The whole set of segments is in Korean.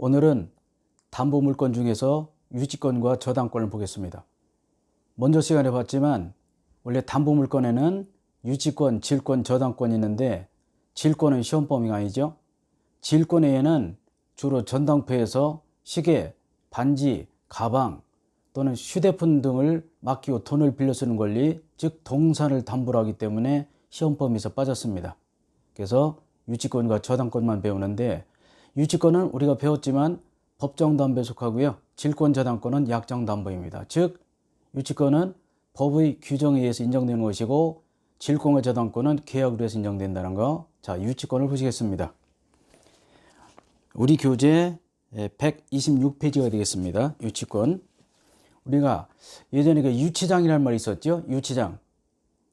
오늘은 담보물건 중에서 유치권과 저당권을 보겠습니다. 먼저 시간에 봤지만 원래 담보물건에는 유치권, 질권, 저당권이 있는데 질권은 시험 범위가 아니죠. 질권에는 주로 전당포에서 시계, 반지, 가방 또는 휴대폰 등을 맡기고 돈을 빌려 쓰는 권리, 즉 동산을 담보로 하기 때문에 시험 범위에서 빠졌습니다. 그래서 유치권과 저당권만 배우는데 유치권은 우리가 배웠지만 법정담보에 속하고요. 질권, 저당권은 약정담보입니다. 즉 유치권은 법의 규정에 의해서 인정되는 것이고 질권과 저당권은 계약으로 해서 인정된다는 거. 자, 유치권을 보시겠습니다. 우리 교재 126페이지가 되겠습니다. 유치권. 우리가 예전에 그 유치장이라는 말이 있었죠. 유치장.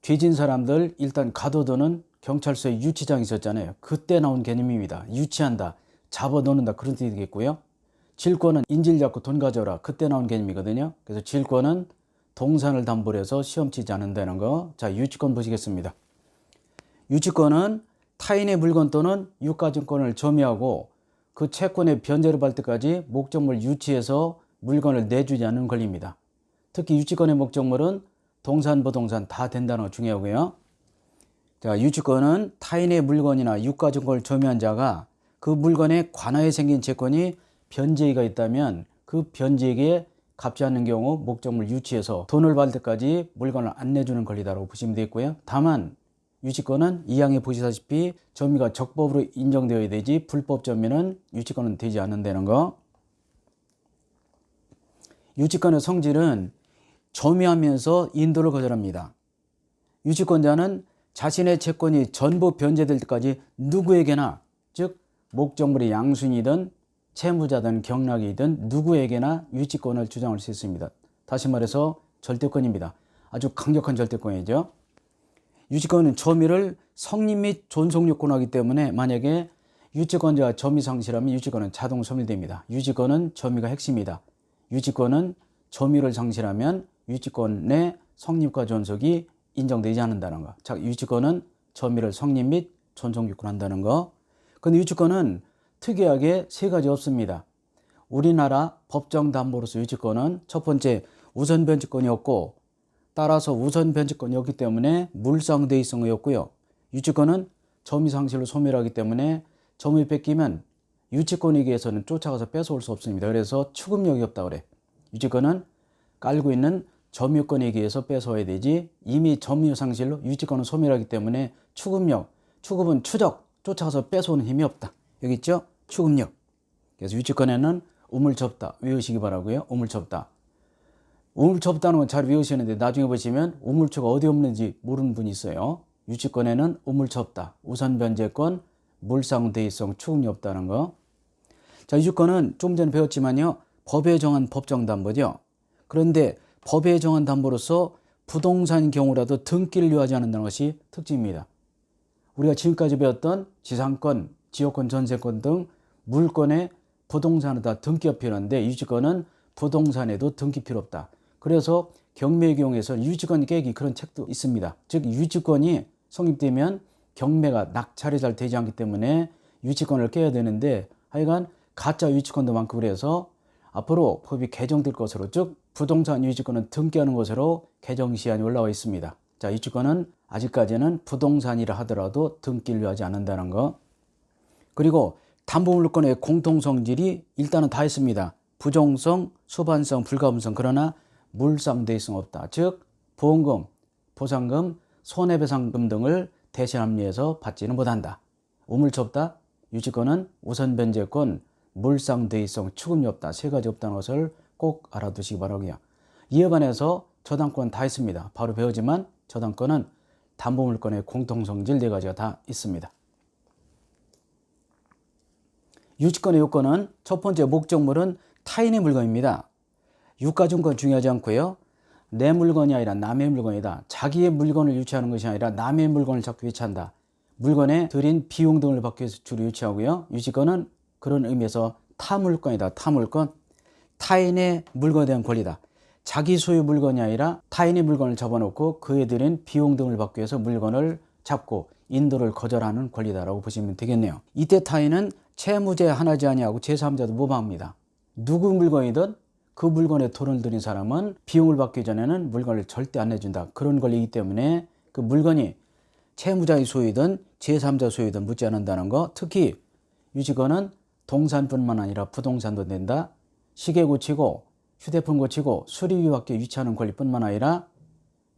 죄진 사람들 일단 가둬두는 경찰서에 유치장이 있었잖아요. 그때 나온 개념입니다. 유치한다, 잡아놓는다 그런 뜻이 되겠고요. 질권은 인질 잡고 돈 가져라 그때 나온 개념이거든요. 그래서 질권은 동산을 담보로 해서 시험 치지 않는다는 거. 자, 유치권 보시겠습니다. 유치권은 타인의 물건 또는 유가증권을 점유하고 그 채권의 변제를 받을 때까지 목적물 유치해서 물건을 내주지 않는 권리입니다. 특히 유치권의 목적물은 동산, 부동산 다 된다는 거 중요하고요. 자, 유치권은 타인의 물건이나 유가증권을 점유한 자가 그 물건에 관하에 생긴 채권이 변제의가 있다면 그 변제액에 갚지 않는 경우 목적물 유치해서 돈을 받을 때까지 물건을 안 내주는 권리다라고 보시면 되겠고요. 다만 유치권은 이 항에 보시다시피 점유가 적법으로 인정되어야 되지 불법 점유는 유치권은 되지 않는다는 거. 유치권의 성질은 점유하면서 인도를 거절합니다. 유치권자는 자신의 채권이 전부 변제될 때까지 누구에게나, 즉 목적물의 양순이든 채무자든 경락이든 누구에게나 유치권을 주장할 수 있습니다. 다시 말해서 절대권입니다. 아주 강력한 절대권이죠. 유치권은 점유를 성립 및 존속 요건을 하기 때문에 만약에 유치권자가 점유 상실하면 유치권은 자동 소멸됩니다. 유치권은 점유가 핵심이다. 유치권은 점유를 상실하면 유치권의 성립과 존속이 인정되지 않는다는 거. 자, 유치권은 점유를 성립 및 존속 요건을 한다는 거. 근데 유치권은 특이하게 세 가지 없습니다. 우리나라 법정담보로서 유치권은 첫 번째 우선 변제권이 없고 따라서 우선 변제권이 없기 때문에 물상대의성이 없고요. 유치권은 점유 상실로 소멸하기 때문에 점유 뺏기면 유치권에게 의해서는 쫓아가서 뺏어올 수 없습니다. 그래서 추급력이 없다 그래. 유치권은 깔고 있는 점유권에 의해서 뺏어와야 되지 이미 점유 상실로 유치권은 소멸하기 때문에 추급력, 추급은 추적, 쫓아가서 뺏어오는 힘이 없다. 여기 있죠? 추급력. 그래서 유치권에는 우물접다 외우시기 바라고요. 우물접다. 우물접다는 건 잘 외우시는데 나중에 보시면 우물초가 어디 없는지 모르는 분이 있어요. 유치권에는 우물접다, 우선변제권, 물상대의성, 추급력이 없다는 거. 자, 유치권은 좀 전에 배웠지만요. 법에 정한 법정담보죠. 그런데 법에 정한 담보로서 부동산인 경우라도 등기를 요하지 않는다는 것이 특징입니다. 우리가 지금까지 배웠던 지상권, 지역권, 전세권 등 물건에 부동산에 다 등기가 필요한데 유치권은 부동산에도 등기 필요 없다. 그래서 경매의 경우에서 유치권 깨기 그런 책도 있습니다. 즉 유치권이 성립되면 경매가 낙찰이 잘 되지 않기 때문에 유치권을 깨야 되는데 하여간 가짜 유치권도 많고 그래서 앞으로 법이 개정될 것으로 즉 부동산 유치권은 등기하는 것으로 개정 시한이 올라와 있습니다. 자, 유치권은 아직까지는 부동산이라 하더라도 등기를 요하지 않는다는 거. 그리고 담보물건의 공통성질이 일단은 다 있습니다. 부종성, 수반성, 불가분성 그러나 물상대의성 없다. 즉 보험금, 보상금, 손해배상금 등을 대신 합리해서 받지는 못한다. 우물접다, 유치권은 우선변제권, 물상대의성, 추급이 없다. 세 가지 없다는 것을 꼭 알아두시기 바라고요. 이에 반해서 저당권 다 있습니다. 바로 배우지만 저당권은 담보물건의 공통성질 네 가지가 다 있습니다. 유치권의 요건은 첫 번째 목적물은 타인의 물건입니다. 유가증권 중요하지 않고요. 내 물건이 아니라 남의 물건이다. 자기의 물건을 유치하는 것이 아니라 남의 물건을 자꾸 유치한다. 물건에 들인 비용 등을 받기 위해서 주로 유치하고요. 유치권은 그런 의미에서 타물건이다. 타물건. 타인의 물건에 대한 권리다. 자기 소유 물건이 아니라 타인의 물건을 잡아놓고 그에 들인 비용 등을 받기 위해서 물건을 잡고 인도를 거절하는 권리다라고 보시면 되겠네요. 이때 타인은 채무제 하나지 아니하고 제3자도 모방합니다. 누구 물건이든 그 물건에 돈을 들인 사람은 비용을 받기 전에는 물건을 절대 안 내준다. 그런 권리이기 때문에 그 물건이 채무자의 소유든 제3자 소유든 묻지 않는다는 거. 특히 유치권은 동산뿐만 아니라 부동산도 된다. 시계 고치고 휴대폰 고치고 수리비밖에 유치하는 권리뿐만 아니라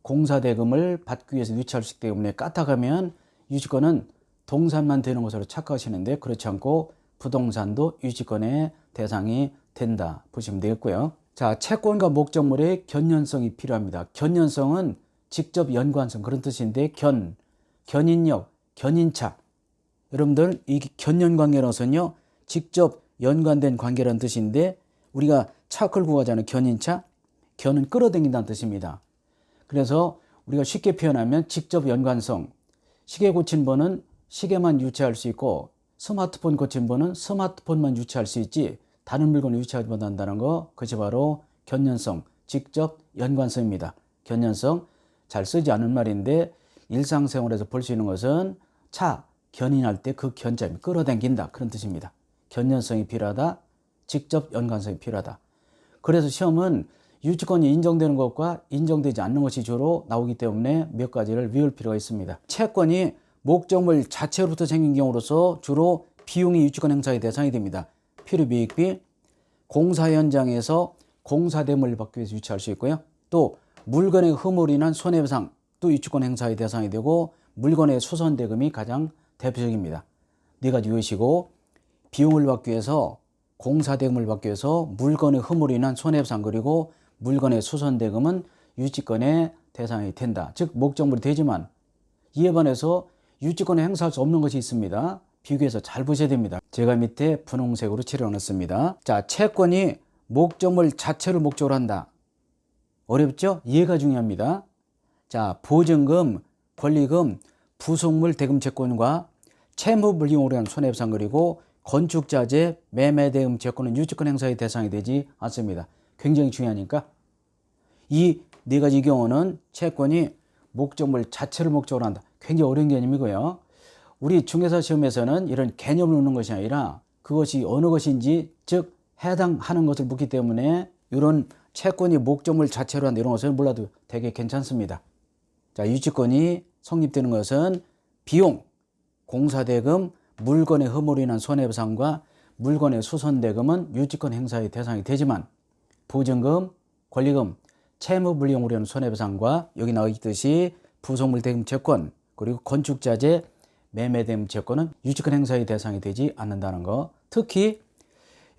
공사대금을 받기 위해서 유치할 수 있기 때문에 까딱하면 유치권은 동산만 되는 것으로 착각하시는데 그렇지 않고 부동산도 유치권의 대상이 된다 보시면 되겠고요. 자, 채권과 목적물의 견연성이 필요합니다. 견연성은 직접 연관성 그런 뜻인데 견인력, 견인차. 여러분들 이 견연관계로서는요 직접 연관된 관계라는 뜻인데 우리가 차 끌고 가자는 견인차, 견은 끌어당긴다는 뜻입니다. 그래서 우리가 쉽게 표현하면 직접 연관성, 시계 고친 번은 시계만 유치할 수 있고 스마트폰 고친 번은 스마트폰만 유치할 수 있지 다른 물건을 유치하지 못한다는 거, 그것이 바로 견연성, 직접 연관성입니다. 견연성, 잘 쓰지 않은 말인데 일상생활에서 볼 수 있는 것은 차, 견인할 때 그 견자미 끌어당긴다 그런 뜻입니다. 견연성이 필요하다, 직접 연관성이 필요하다. 그래서 시험은 유치권이 인정되는 것과 인정되지 않는 것이 주로 나오기 때문에 몇 가지를 외울 필요가 있습니다. 채권이 목적물 자체로부터 생긴 경우로서 주로 비용이 유치권 행사의 대상이 됩니다. 필요비익비, 공사 현장에서 공사대금을 받기 위해서 유치할 수 있고요. 또 물건의 흠으로 인한 손해배상 또 유치권 행사의 대상이 되고 물건의 수선대금이 가장 대표적입니다. 네 가지 외우시고 비용을 받기 위해서 공사대금을 받기 위해서 물건의 흠으로 인한 손해배상 그리고 물건의 수선대금은 유치권의 대상이 된다. 즉 목적물이 되지만 이에 반해서 유치권을 행사할 수 없는 것이 있습니다. 비교해서 잘 보셔야 됩니다. 제가 밑에 분홍색으로 칠해놨습니다. 자, 채권이 목적물 자체를 목적으로 한다. 어렵죠? 이해가 중요합니다. 자, 보증금, 권리금, 부속물 대금 채권과 채무 불이용으로 한 손해배상 그리고 건축자재, 매매대금 채권은 유치권 행사의 대상이 되지 않습니다. 굉장히 중요하니까 이 네 가지 경우는 채권이 목적물 자체를 목적으로 한다. 굉장히 어려운 개념이고요. 우리 중개사 시험에서는 이런 개념을 묻는 것이 아니라 그것이 어느 것인지 즉 해당하는 것을 묻기 때문에 이런 채권이 목적물 자체로 한다 이런 것을 몰라도 되게 괜찮습니다. 자, 유치권이 성립되는 것은 비용, 공사대금, 물건의 흠으로 인한 손해배상과 물건의 수선대금은 유치권 행사의 대상이 되지만 보증금, 권리금, 채무불이용으로 인한 손해배상과 여기 나와 있듯이 부속물 대금 채권 그리고 건축자재, 매매대금 채권은 유치권 행사의 대상이 되지 않는다는 거. 특히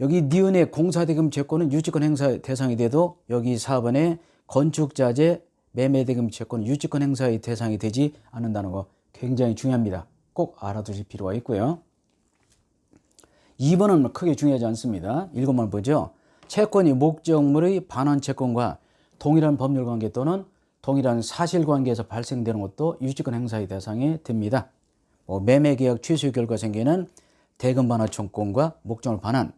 여기 니은의 공사대금 채권은 유치권 행사의 대상이 돼도 여기 4번에 건축자재, 매매대금 채권은 유치권 행사의 대상이 되지 않는다는 거 굉장히 중요합니다. 꼭 알아두실 필요가 있고요. 2번은 크게 중요하지 않습니다. 이것만 보죠. 채권이 목적물의 반환 채권과 동일한 법률관계 또는 동일한 사실관계에서 발생되는 것도 유치권 행사의 대상이 됩니다. 매매계약 취소 결과 생기는 대금 반환 청구권과 목적물 반환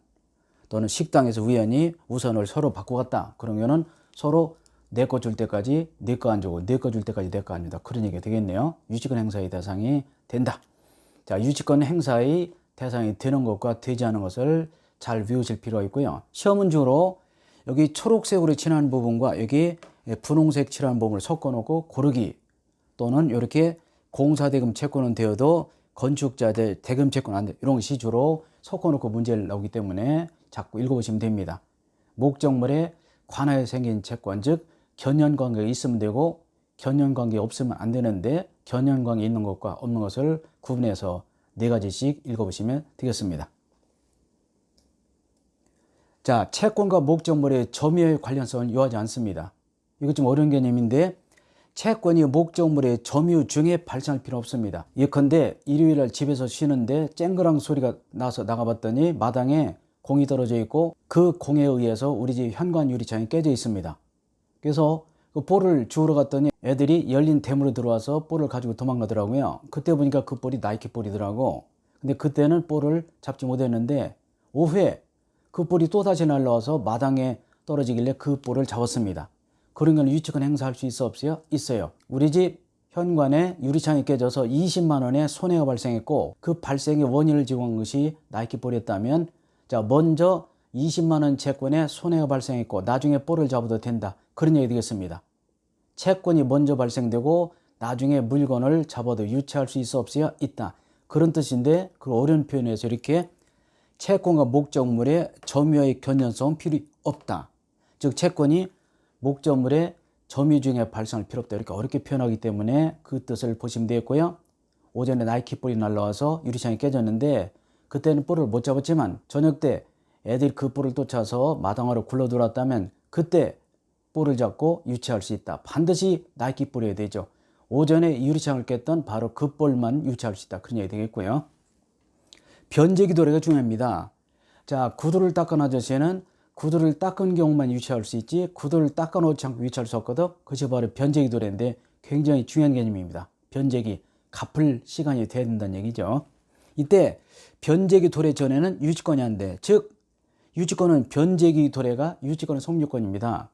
또는 식당에서 우연히 우선을 서로 바꿔갔다. 그러면은 서로 내 거 줄 때까지 내 거 안 주고 내 거 줄 때까지 내 거 안 준다. 그런 얘기가 되겠네요. 유치권 행사의 대상이 된다. 자, 유치권 행사의 대상이 되는 것과 되지 않은 것을 잘 외우실 필요가 있고요. 시험은 주로 여기 초록색으로 칠한 부분과 여기 분홍색 칠한 부분을 섞어 놓고 고르기 또는 이렇게 공사대금 채권은 되어도 건축자재 대금 채권 안 돼. 이런 것이 주로 섞어 놓고 문제를 나오기 때문에 자꾸 읽어보시면 됩니다. 목적물에 관하여 생긴 채권, 즉 견연관계가 있으면 되고 견연관계 없으면 안 되는데 견연관계 있는 것과 없는 것을 구분해서 네 가지씩 읽어보시면 되겠습니다. 자, 채권과 목적물의 점유의 관련성은 요하지 않습니다. 이거 좀 어려운 개념인데 채권이 목적물의 점유 중에 발생할 필요 없습니다. 예컨대 일요일날 집에서 쉬는데 쨍그랑 소리가 나서 나가봤더니 마당에 공이 떨어져 있고 그 공에 의해서 우리 집 현관 유리창이 깨져 있습니다. 그래서 그 볼을 주우러 갔더니 애들이 열린 대문으로 들어와서 볼을 가지고 도망가더라고요. 그때 보니까 그 볼이 나이키 볼이더라고. 근데 그때는 볼을 잡지 못했는데 오후에 그 볼이 또다시 날라와서 마당에 떨어지길래 그 볼을 잡았습니다. 그런 건 유치권 행사할 수 있어 없어요? 있어요. 우리 집 현관에 유리창이 깨져서 20만 원의 손해가 발생했고 그 발생의 원인을 제공한 것이 나이키볼이었다면 자 먼저 20만 원 채권에 손해가 발생했고 나중에 볼을 잡아도 된다. 그런 얘기 되겠습니다. 채권이 먼저 발생되고 나중에 물건을 잡아도 유치할 수 있어 없어요? 있다. 그런 뜻인데 그 어려운 표현에서 이렇게 채권과 목적물의 점유의 견연성은 필요 없다. 즉 채권이 목적물의 점유 중에 발생할 필요 없다. 이렇게 어렵게 표현하기 때문에 그 뜻을 보시면 되겠고요. 오전에 나이키 볼이 날라와서 유리창이 깨졌는데 그때는 볼을 못 잡았지만 저녁 때 애들이 그 볼을 쫓아서 마당으로 굴러들어왔다면 그때 볼을 잡고 유치할 수 있다. 반드시 나이키 볼이어야 되죠. 오전에 유리창을 깼던 바로 그 볼만 유치할 수 있다. 그런 얘기 되겠고요. 변제기 도래가 중요합니다. 자, 구두를 닦은 아저씨는 구두를 닦은 경우만 유치할 수 있지 구두를 닦아놓지 않고 유치할 수 없거든. 그것이 바로 변제기 도래인데 굉장히 중요한 개념입니다. 변제기, 갚을 시간이 돼야 된다는 얘기죠. 이때 변제기 도래 전에는 유치권이 안 돼. 즉 유치권은 변제기 도래가 유치권의 성립권입니다.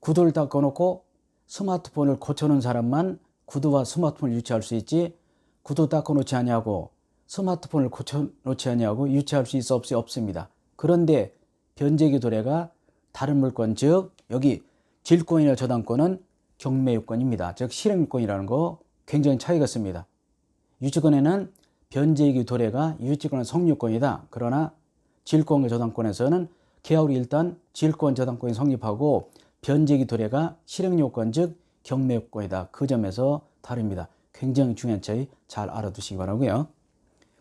구두를 닦아놓고 스마트폰을 고쳐놓은 사람만 구두와 스마트폰을 유치할 수 있지 구두 닦아놓지 아니하고 스마트폰을 고쳐놓지 아니하고 유치할 수 있어 없어요? 없습니다. 그런데 변제기 도래가 다른 물건 즉 여기 질권이나 저당권은 경매유권입니다. 즉 실행유권이라는 거 굉장히 차이가 있습니다. 유치권에는 변제기 도래가 유치권은 성립권이다. 그러나 질권과 저당권에서는 계약으로 일단 질권 저당권이 성립하고 변제기 도래가 실행요건 즉 경매요건이다. 그 점에서 다릅니다. 굉장히 중요한 차이 잘 알아두시기 바라고요.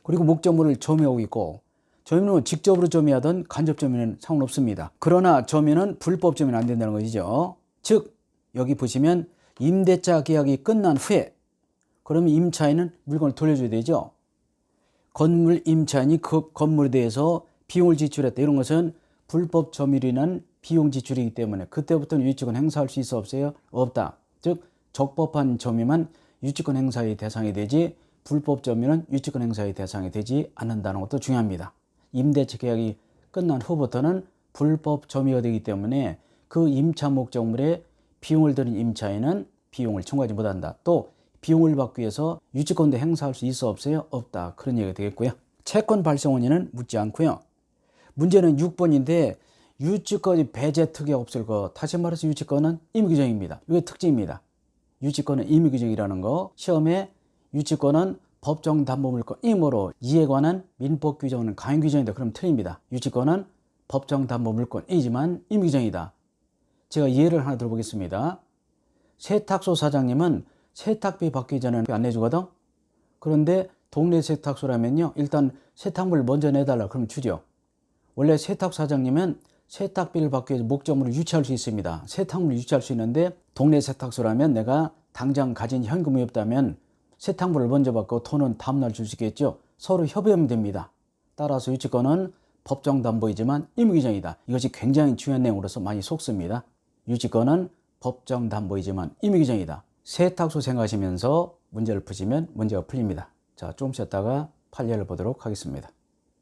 그리고 목적물을 점유하고 있고 점유는 직접으로 점유하든 간접 점유는 상관없습니다. 그러나 점유는 불법 점유는 안 된다는 것이죠. 즉 여기 보시면 임대차 계약이 끝난 후에 그러면 임차인은 물건을 돌려줘야 되죠. 건물 임차인이 그 건물에 대해서 비용을 지출했다. 이런 것은 불법 점유로 인한 비용 지출이기 때문에 그때부터는 유치권 행사할 수 있어 없어요? 없다. 즉 적법한 점유만 유치권 행사의 대상이 되지 불법 점유는 유치권 행사의 대상이 되지 않는다는 것도 중요합니다. 임대차 계약이 끝난 후부터는 불법 점유가 되기 때문에 그 임차 목적물에 비용을 들인 임차인은 비용을 청구하지 못한다. 또 비용을 받기 위해서 유치권도 행사할 수 있어 없어요? 없다. 그런 얘기가 되겠고요. 채권 발생 원인은 묻지 않고요. 문제는 6번인데 유치권이 배제 특약 없을 것. 다시 말해서 유치권은 임의규정입니다. 이게 특징입니다. 유치권은 임의규정이라는 거. 시험에 유치권은 법정담보물권이므로 이에 관한 민법 규정은 강행규정이다. 그럼 틀립니다. 유치권은 법정담보물권이지만 임의규정이다. 제가 예를 하나 들어보겠습니다. 세탁소 사장님은 세탁비 받기 전에 안 내주거든. 그런데 동네 세탁소라면요 일단 세탁물을 먼저 내달라 그러면 주죠. 원래 세탁소 사장님은 세탁비를 받기 위해서 목적물을 유치할 수 있습니다. 세탁물을 유치할 수 있는데 동네 세탁소라면 내가 당장 가진 현금이 없다면 세탁물을 먼저 받고 돈은 다음날 줄 수 있겠죠. 서로 협의하면 됩니다. 따라서 유치권은 법정담보이지만 임의규정이다. 이것이 굉장히 중요한 내용으로서 많이 속습니다. 유치권은 법정담보이지만 임의규정이다. 세탁소 생각하시면서 문제를 푸시면 문제가 풀립니다. 자, 조금 쉬었다가 판례를 보도록 하겠습니다.